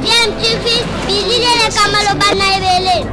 DMTV, Billy Kamalo Banaibele.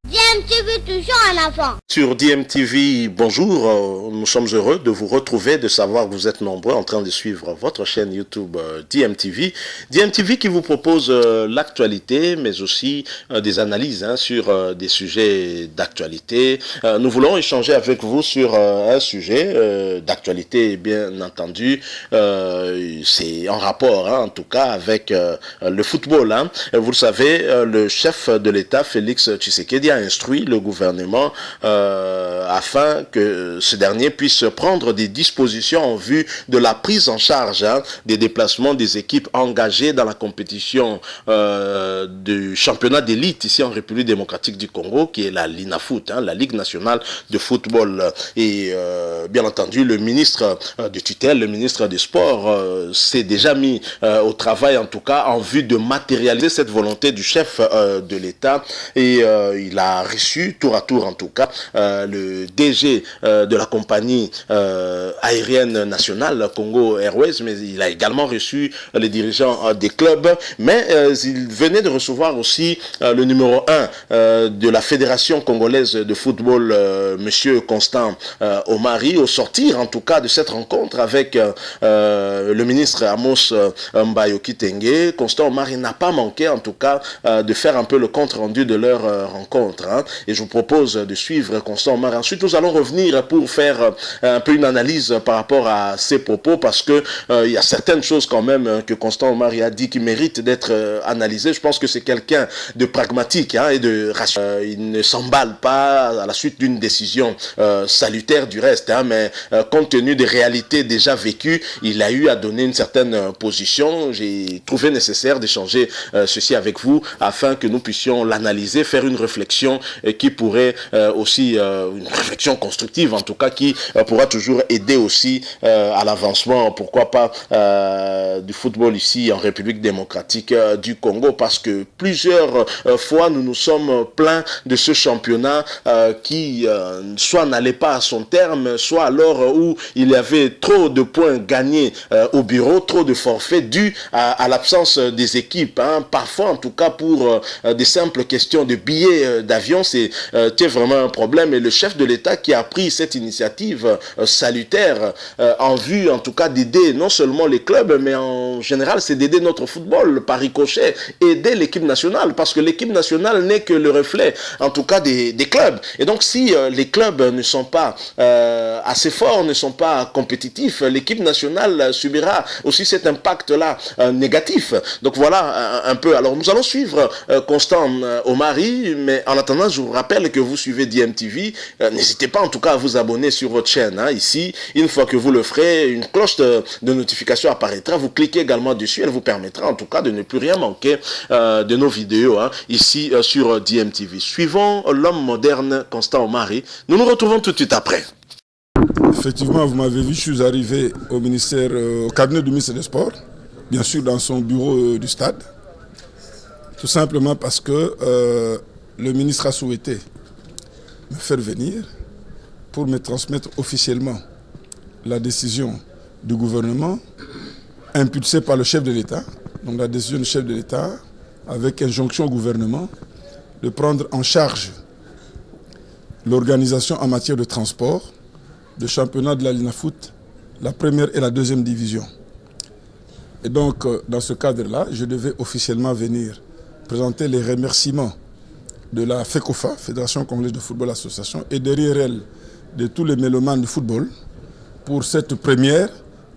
DMTV toujours en avant. Sur DMTV, bonjour, nous sommes heureux de vous retrouver, de savoir que vous êtes nombreux en train de suivre votre chaîne YouTube DMTV. DMTV qui vous propose l'actualité, mais aussi des analyses sur des sujets d'actualité. Nous voulons échanger avec vous sur un sujet d'actualité, bien entendu. C'est en rapport, en tout cas, avec le football. Vous le savez, le chef de l'État, Félix Tshisekedi, a instruit le gouvernement afin que ce dernier puisse prendre des dispositions en vue de la prise en charge des déplacements des équipes engagées dans la compétition du championnat d'élite ici en République démocratique du Congo, qui est la LINAFOOT, la Ligue nationale de football. Et bien entendu, le ministre de tutelle, le ministre des Sports, s'est déjà mis au travail, en tout cas, en vue de matérialiser cette volonté du chef de l'État. Et il a reçu, tour à tour en tout cas, le DG de la compagnie aérienne nationale, Congo Airways, mais il a également reçu les dirigeants des clubs. Mais il venait de recevoir aussi le numéro 1 de la Fédération congolaise de football, monsieur Constant Omari, au sortir en tout cas de cette rencontre avec le ministre Amos Mbayoki Tengue. Constant Omari n'a pas manqué en tout cas de faire un peu le compte rendu de leur rencontre. Et je vous propose de suivre Constant Omari. Ensuite, nous allons revenir pour faire un peu une analyse par rapport à ses propos, parce que il y a certaines choses quand même que Constant Omari a dit qui méritent d'être analysées. Je pense que c'est quelqu'un de pragmatique et de rationnel. Il ne s'emballe pas à la suite d'une décision salutaire du reste, mais compte tenu des réalités déjà vécues, il a eu à donner une certaine position. J'ai trouvé nécessaire d'échanger ceci avec vous afin que nous puissions l'analyser, faire une réflexion qui pourrait aussi, une réflexion constructive en tout cas, qui pourra toujours aider aussi à l'avancement, pourquoi pas, du football ici en République démocratique du Congo, parce que plusieurs fois nous nous sommes plaints de ce championnat qui soit n'allait pas à son terme, soit alors où il y avait trop de points gagnés au bureau, trop de forfaits dus à l'absence des équipes, parfois en tout cas pour des simples questions de billets d'avion. C'est vraiment un problème, et le chef de l'État qui a pris cette initiative salutaire en vue en tout cas d'aider non seulement les clubs, mais en général c'est d'aider notre football par ricochet, aider l'équipe nationale, parce que l'équipe nationale n'est que le reflet en tout cas des clubs. Et donc si les clubs ne sont pas assez forts, ne sont pas compétitifs, l'équipe nationale subira aussi cet impact là négatif. Donc voilà un peu. Alors nous allons suivre Constant Omari, mais en attendant je vous rappelle que vous suivez DMTV. N'hésitez pas en tout cas à vous abonner sur votre chaîne. Ici, une fois que vous le ferez, une cloche de notification apparaîtra. Vous cliquez également dessus. Elle vous permettra en tout cas de ne plus rien manquer de nos vidéos ici sur DMTV. Suivons l'homme moderne Constant Omari. Nous nous retrouvons tout de suite après. Effectivement, vous m'avez vu, je suis arrivé au ministère, au cabinet du ministre des Sports, bien sûr dans son bureau du stade, tout simplement parce que le ministre a souhaité me faire venir pour me transmettre officiellement la décision du gouvernement impulsée par le chef de l'État, donc la décision du chef de l'État avec injonction au gouvernement de prendre en charge l'organisation en matière de transport de championnat de la LINAFOOT, la première et la deuxième division. Et donc, dans ce cadre-là, je devais officiellement venir présenter les remerciements de la FECOFA, Fédération Congolaise de Football Association, et derrière elle, de tous les mélomanes de football, pour cette première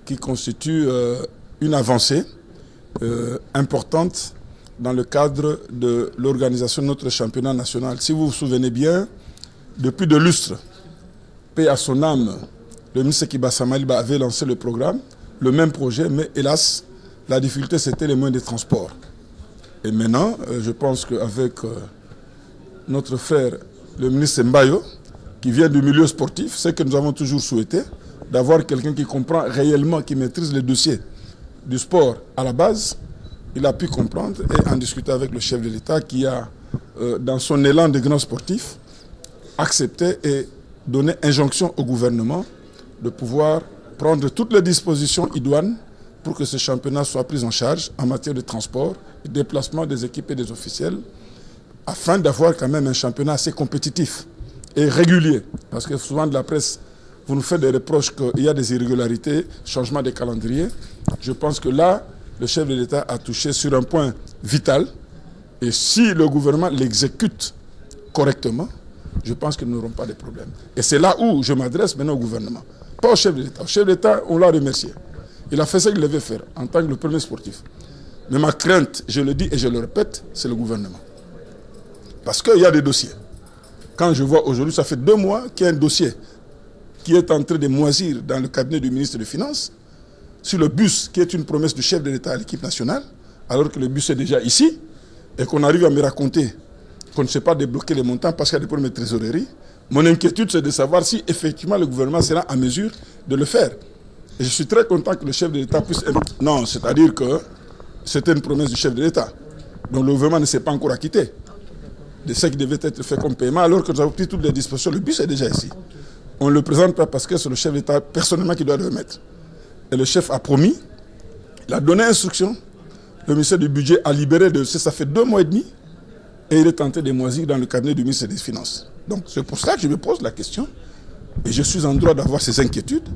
qui constitue une avancée importante dans le cadre de l'organisation de notre championnat national. Si vous vous souvenez bien, depuis de lustres, paix à son âme, le ministre Kiba Samaliba avait lancé le programme, le même projet, mais hélas, La difficulté, c'était les moyens de transport. Et maintenant, je pense qu'avec notre frère, le ministre Mbayo, qui vient du milieu sportif, c'est que nous avons toujours souhaité, d'avoir quelqu'un qui comprend réellement, qui maîtrise les dossiers du sport à la base. Il a pu comprendre et en discuter avec le chef de l'État qui a, dans son élan de grand sportif, accepté et donné injonction au gouvernement de pouvoir prendre toutes les dispositions idoines pour que ce championnat soit pris en charge en matière de transport, de déplacement des équipes et des officiels, afin d'avoir quand même un championnat assez compétitif et régulier. Parce que souvent de la presse, vous nous faites des reproches qu'il y a des irrégularités, changement de calendrier. Je pense que là, le chef de l'État a touché sur un point vital. Et si le gouvernement l'exécute correctement, je pense qu'ils n'auront pas de problème. Et c'est là où je m'adresse maintenant au gouvernement. Pas au chef de l'État. Au chef de l'État, on l'a remercié. Il a fait ce qu'il devait faire en tant que le premier sportif. Mais ma crainte, je le dis et je le répète, c'est le gouvernement. Parce qu'il y a des dossiers. Quand je vois aujourd'hui, ça fait 2 mois qu'il y a un dossier qui est en train de moisir dans le cabinet du ministre des Finances sur le bus qui est une promesse du chef de l'État à l'équipe nationale, alors que le bus est déjà ici, et qu'on arrive à me raconter qu'on ne sait pas débloquer les montants parce qu'il y a des problèmes de trésorerie. Mon inquiétude, c'est de savoir si effectivement le gouvernement sera en mesure de le faire. Et je suis très content que le chef de l'État puisse... Non, c'est-à-dire que c'était une promesse du chef de l'État. Donc le gouvernement ne s'est pas encore acquitté de ce qui devait être fait comme paiement, alors que nous avons pris toutes les dispositions. Le bus est déjà ici. On ne le présente pas parce que c'est le chef de l'État personnellement qui doit le remettre. Et le chef a promis, il a donné instruction. Le ministère du Budget a libéré de ça fait 2 mois et demi. Et il est tenté de moisir dans le cabinet du ministère des Finances. Donc c'est pour ça que je me pose la question. Et je suis en droit d'avoir ces inquiétudes,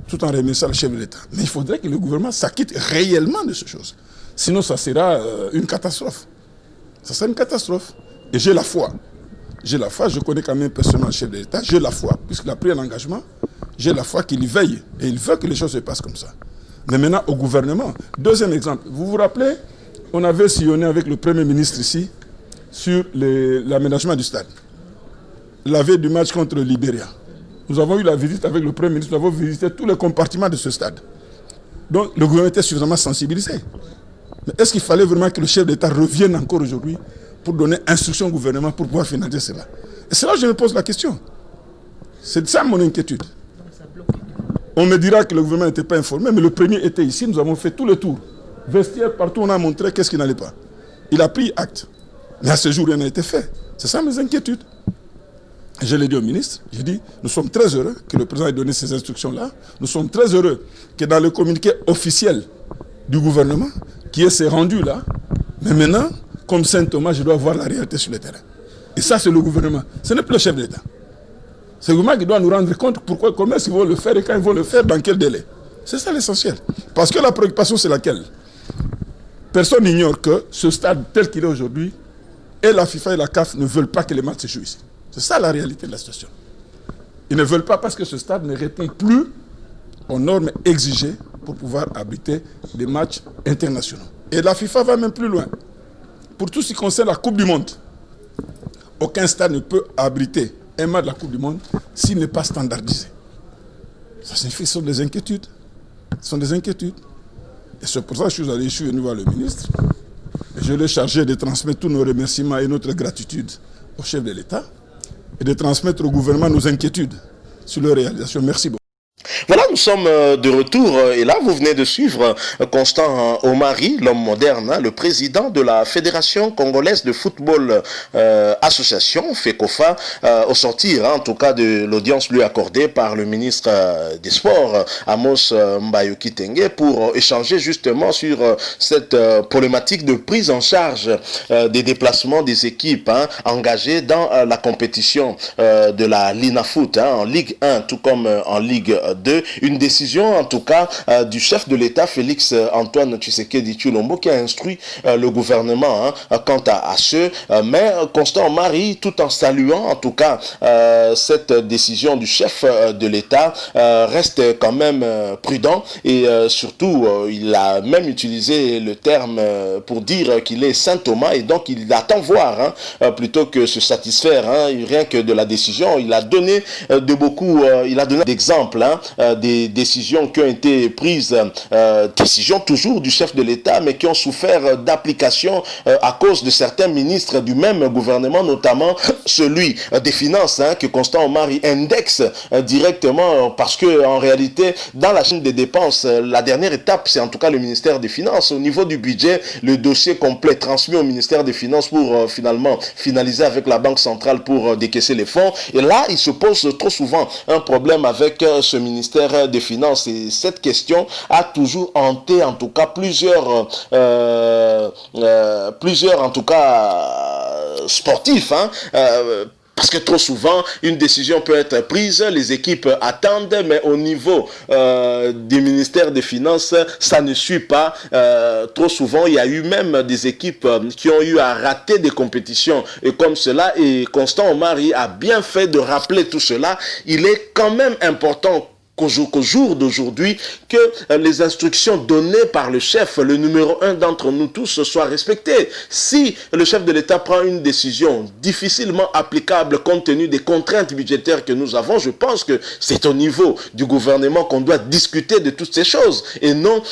tout en remerciant le chef de l'État. Mais il faudrait que le gouvernement s'acquitte réellement de ces choses. Sinon, ça sera une catastrophe. Ça sera une catastrophe. Et j'ai la foi. J'ai la foi, je connais quand même personnellement le chef de l'État. J'ai la foi, puisqu'il a pris un engagement. J'ai la foi qu'il y veille. Et il veut que les choses se passent comme ça. Mais maintenant, au gouvernement. Deuxième exemple. Vous vous rappelez, on avait sillonné avec le Premier ministre ici sur l'aménagement du stade. La veille du match contre le Libéria. Nous avons eu la visite avec le Premier ministre. Nous avons visité tous les compartiments de ce stade. Donc, le gouvernement était suffisamment sensibilisé. Mais est-ce qu'il fallait vraiment que le chef d'État revienne encore aujourd'hui pour donner instruction au gouvernement pour pouvoir financer cela? Et c'est là que je me pose la question. C'est ça mon inquiétude. On me dira que le gouvernement n'était pas informé, mais le premier était ici, nous avons fait tout le tour. Vestiaire, partout, on a montré qu'est-ce qui n'allait pas. Il a pris acte. Mais à ce jour, rien n'a été fait. C'est ça mes inquiétudes. Je l'ai dit au ministre, j'ai dit, nous sommes très heureux que le président ait donné ces instructions-là. Nous sommes très heureux que dans le communiqué officiel du gouvernement, qui est ces rendus-là, mais maintenant, comme Saint Thomas, je dois voir la réalité sur le terrain. Et ça, c'est le gouvernement. Ce n'est plus le chef de l'État. C'est le gouvernement qui doit nous rendre compte pourquoi, comment est-ce qu'ils vont le faire et quand ils vont le faire, dans quel délai. C'est ça l'essentiel. Parce que la préoccupation, c'est laquelle? Personne n'ignore que ce stade tel qu'il est aujourd'hui, et la FIFA et la CAF ne veulent pas que les matchs se jouent ici. C'est ça la réalité de la situation. Ils ne veulent pas parce que ce stade ne répond plus aux normes exigées pour pouvoir abriter des matchs internationaux. Et la FIFA va même plus loin. Pour tout ce qui concerne la Coupe du Monde, aucun stade ne peut abriter un match de la Coupe du Monde s'il n'est pas standardisé. Ça signifie que ce sont des inquiétudes. Ce sont des inquiétudes. Et c'est pour ça que je suis venu voir le ministre. Et je l'ai chargé de transmettre tous nos remerciements et notre gratitude au chef de l'État et de transmettre au gouvernement nos inquiétudes sur leur réalisation. Merci beaucoup. Voilà, nous sommes de retour et là vous venez de suivre Constant Omari, l'homme moderne, le président de la Fédération congolaise de football association, FECOFA, au sortir en tout cas de l'audience lui accordée par le ministre des Sports, Amos Mbayo Kitenge, pour échanger justement sur cette problématique de prise en charge des déplacements des équipes engagées dans la compétition de la Linafoot en Ligue 1 tout comme en Ligue 2. Une décision en tout cas du chef de l'État Félix Antoine Tshisekedi Tshilombo qui a instruit le gouvernement quant à ce, mais Constant Omari, tout en saluant en tout cas cette décision du chef de l'État, reste quand même prudent et surtout il a même utilisé le terme pour dire qu'il est Saint Thomas et donc il attend voir plutôt que se satisfaire rien que de la décision. Il a donné il a donné d'exemples des des décisions qui ont été prises, décisions toujours du chef de l'État, mais qui ont souffert d'application à cause de certains ministres du même gouvernement, notamment celui des Finances, que Constant Omari indexe directement, parce que en réalité, dans la chaîne des dépenses, la dernière étape, c'est en tout cas le ministère des Finances. Au niveau du budget, le dossier complet transmis au ministère des Finances pour finalement finaliser avec la Banque centrale pour décaisser les fonds. Et là, il se pose trop souvent un problème avec ce ministère des Finances. Et cette question a toujours hanté, en tout cas, plusieurs en tout cas sportifs, parce que trop souvent, une décision peut être prise, les équipes attendent, mais au niveau des ministères des Finances, ça ne suit pas. Trop souvent, il y a eu même des équipes qui ont eu à rater des compétitions et comme cela. Et Constant Omari a bien fait de rappeler tout cela. Il est quand même important qu'au jour d'aujourd'hui, que les instructions données par le chef, le numéro 1 d'entre nous tous, soient respectées. Si le chef de l'État prend une décision difficilement applicable compte tenu des contraintes budgétaires que nous avons, je pense que c'est au niveau du gouvernement qu'on doit discuter de toutes ces choses et non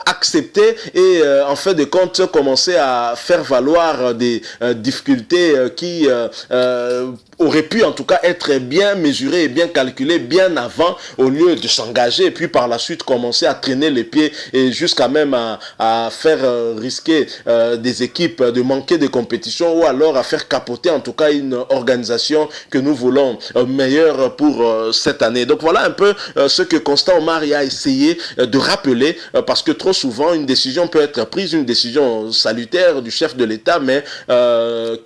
accepter et en fin de compte commencer à faire valoir des difficultés qui aurait pu en tout cas être bien mesuré et bien calculé bien avant, au lieu de s'engager et puis par la suite commencer à traîner les pieds et jusqu'à même à faire risquer des équipes de manquer de compétition ou alors à faire capoter en tout cas une organisation que nous voulons meilleure pour cette année. Donc voilà un peu ce que Constant Omari a essayé de rappeler, parce que trop souvent une décision peut être prise, une décision salutaire du chef de l'État, mais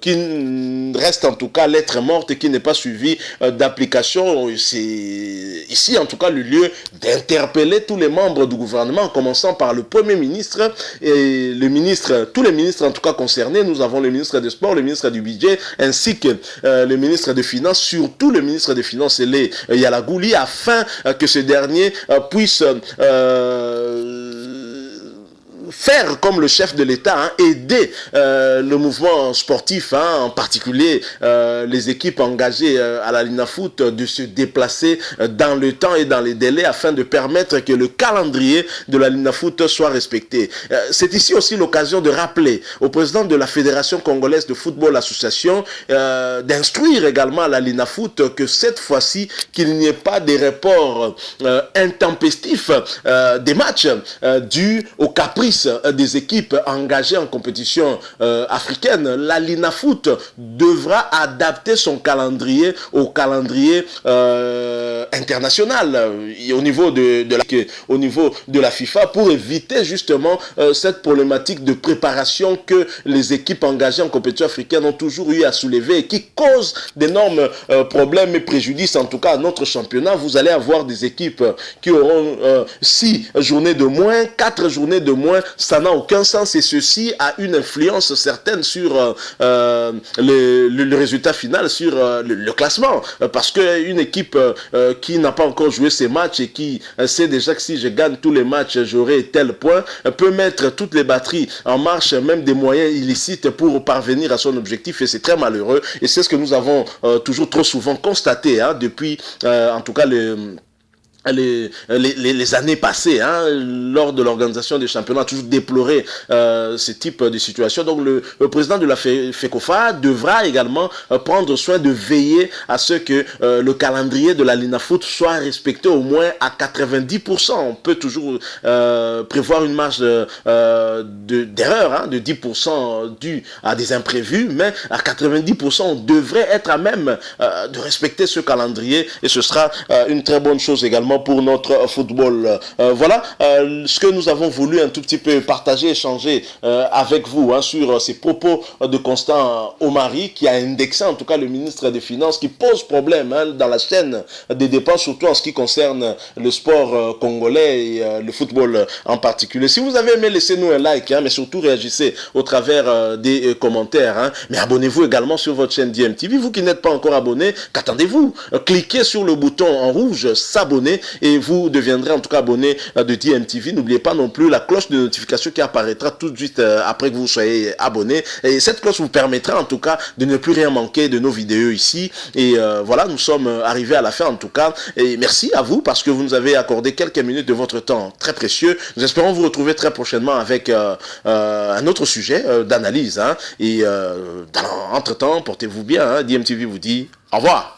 qui reste en tout cas lettre morte et qui n'est pas suivi d'application. C'est ici en tout cas le lieu d'interpeller tous les membres du gouvernement, en commençant par le Premier ministre et le ministre, tous les ministres en tout cas concernés. Nous avons le ministre des Sports, le ministre du Budget, ainsi que le ministre des Finances, surtout le ministre des Finances, Yala Gouli, afin que ce dernier puisse faire comme le chef de l'État, aider le mouvement sportif, en particulier les équipes engagées à la Linafoot, de se déplacer dans le temps et dans les délais afin de permettre que le calendrier de la Linafoot soit respecté. C'est ici aussi l'occasion de rappeler au président de la Fédération congolaise de football association d'instruire également à la Linafoot que cette fois-ci, qu'il n'y ait pas des reports intempestifs des matchs dus au caprice des équipes engagées en compétition africaine. La Linafoot devra adapter son calendrier au calendrier international au niveau de la FIFA, pour éviter justement cette problématique de préparation que les équipes engagées en compétition africaine ont toujours eu à soulever et qui cause d'énormes problèmes et préjudices en tout cas à notre championnat. Vous allez avoir des équipes qui auront 6 journées de moins, 4 journées de moins. Ça n'a aucun sens et ceci a une influence certaine sur le résultat final, sur le classement, parce qu'une équipe qui n'a pas encore joué ses matchs et qui sait déjà que si je gagne tous les matchs j'aurai tel point, peut mettre toutes les batteries en marche, même des moyens illicites pour parvenir à son objectif, et c'est très malheureux et c'est ce que nous avons toujours trop souvent constaté depuis en tout cas les années passées, lors de l'organisation des championnats, a toujours déploré ce type de situation. Donc le président de la FECOFA devra également prendre soin de veiller à ce que le calendrier de la Linafoot soit respecté au moins à 90%. On peut toujours prévoir une marge d'erreur de 10% due à des imprévus, mais à 90% on devrait être à même de respecter ce calendrier, et ce sera une très bonne chose également pour notre football. Voilà ce que nous avons voulu un tout petit peu partager, échanger avec vous sur ces propos de Constant Omari, qui a indexé en tout cas le ministre des Finances, qui pose problème dans la chaîne des dépenses, surtout en ce qui concerne le sport congolais et le football en particulier. Si vous avez aimé, laissez-nous un like, mais surtout réagissez au travers des commentaires. Mais abonnez-vous également sur votre chaîne DMTV. Vous qui n'êtes pas encore abonné, qu'attendez-vous? Cliquez sur le bouton en rouge, s'abonner, abonner et vous deviendrez en tout cas abonné de DMTV. N'oubliez pas non plus la cloche de notification qui apparaîtra tout de suite après que vous soyez abonné. Et cette cloche vous permettra en tout cas de ne plus rien manquer de nos vidéos ici. Et voilà, nous sommes arrivés à la fin en tout cas. Et merci à vous parce que vous nous avez accordé quelques minutes de votre temps très précieux. Nous espérons vous retrouver très prochainement avec un autre sujet d'analyse. Hein. Et entre-temps, portez-vous bien. Hein. DMTV vous dit au revoir.